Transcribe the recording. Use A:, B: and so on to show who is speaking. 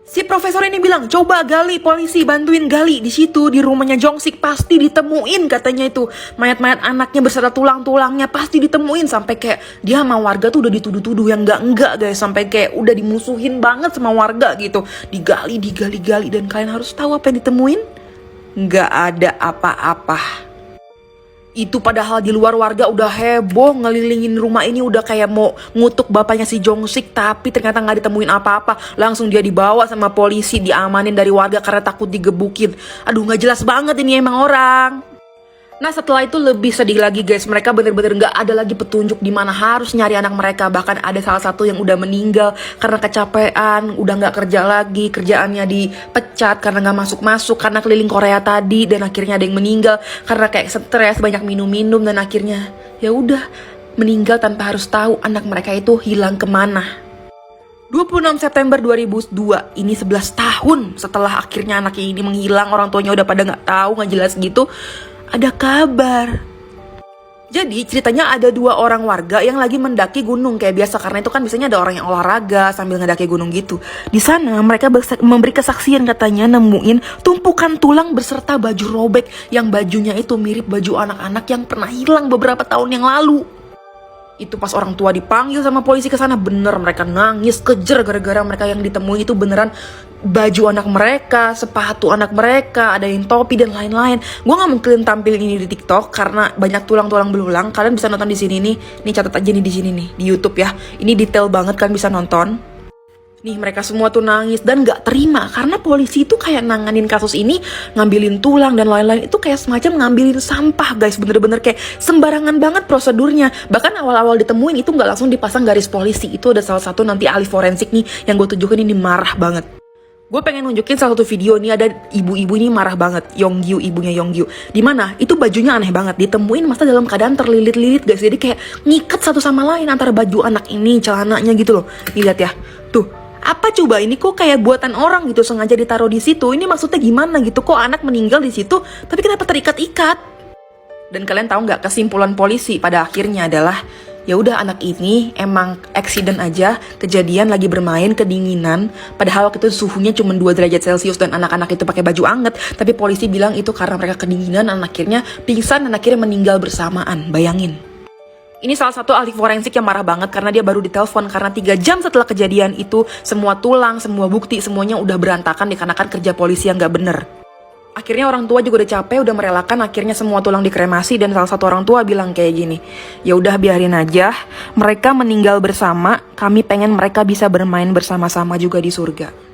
A: Si profesor ini bilang, coba gali, polisi bantuin gali. Di situ di rumahnya Jongsik pasti ditemuin, katanya itu mayat-mayat anaknya beserta tulang-tulangnya pasti ditemuin. Sampai kayak dia sama warga tuh udah dituduh-tuduh yang enggak guys, sampai kayak udah dimusuhin banget sama warga gitu. Digali, digali-gali, dan kalian harus tahu apa yang ditemuin? Nggak ada apa-apa. Itu padahal di luar warga udah heboh ngelilingin rumah ini, udah kayak mau ngutuk bapaknya si Jongsik, tapi ternyata nggak ditemuin apa-apa. Langsung dia dibawa sama polisi, diamanin dari warga karena takut digebukin. Aduh, nggak jelas banget ini emang orang. Nah, setelah itu lebih sedih lagi guys, mereka bener-bener nggak ada lagi petunjuk di mana harus nyari anak mereka. Bahkan ada salah satu yang udah meninggal karena kecapean, udah nggak kerja lagi, kerjaannya dipecat karena nggak masuk-masuk karena keliling Korea tadi, dan akhirnya ada yang meninggal karena kayak stres, banyak minum-minum, dan akhirnya ya udah meninggal tanpa harus tahu anak mereka itu hilang kemana. 26 September 2002, ini 11 tahun setelah akhirnya anaknya ini menghilang, orang tuanya udah pada nggak tahu, nggak jelas gitu. Ada kabar. Jadi ceritanya ada 2 orang warga yang lagi mendaki gunung kayak biasa, karena itu kan biasanya ada orang yang olahraga sambil ngedaki gunung gitu. Di sana mereka memberi kesaksian, katanya nemuin tumpukan tulang beserta baju robek yang bajunya itu mirip baju anak-anak yang pernah hilang beberapa tahun yang lalu. Itu pas orang tua dipanggil sama polisi ke sana, bener mereka nangis kejer gara-gara mereka yang ditemui itu beneran baju anak mereka, sepatu anak mereka, ada yang topi dan lain-lain. Gue nggak mungkin tampilin ini di TikTok karena banyak tulang-tulang belulang. Kalian bisa nonton di sini nih. Nih catat aja nih di sini nih di YouTube ya. Ini detail banget, kan bisa nonton. Nih mereka semua tuh nangis dan gak terima karena polisi itu kayak nanganin kasus ini, ngambilin tulang dan lain-lain itu kayak semacam ngambilin sampah guys. Bener-bener kayak sembarangan banget prosedurnya. Bahkan awal-awal ditemuin itu gak langsung dipasang garis polisi. Itu ada salah satu nanti ahli forensik nih yang gue tunjukin, ini marah banget. Gue pengen nunjukin salah satu video nih, ada ibu-ibu ini marah banget, Yonggyu, ibunya Yonggyu. Dimana itu bajunya aneh banget, ditemuin masa dalam keadaan terlilit-lilit guys. Jadi kayak ngikat satu sama lain antara baju anak ini, celananya gitu loh. Lihat ya, tuh. Apa coba ini kok kayak buatan orang gitu, sengaja ditaruh di situ. Ini maksudnya gimana gitu, kok anak meninggal di situ tapi kenapa terikat-ikat? Dan kalian tahu nggak kesimpulan polisi pada akhirnya adalah ya udah anak ini emang accident aja, kejadian lagi bermain kedinginan, padahal waktu itu suhunya cuma 2 derajat Celcius dan anak-anak itu pakai baju anget, tapi polisi bilang itu karena mereka kedinginan dan akhirnya pingsan dan akhirnya meninggal bersamaan. Bayangin. Ini salah satu ahli forensik yang marah banget karena dia baru ditelepon karena 3 jam setelah kejadian itu semua tulang, semua bukti, semuanya udah berantakan dikarenakan kerja polisi yang gak bener. Akhirnya orang tua juga udah capek, udah merelakan akhirnya semua tulang dikremasi, dan salah satu orang tua bilang kayak gini, ya udah biarin aja, mereka meninggal bersama, kami pengen mereka bisa bermain bersama-sama juga di surga.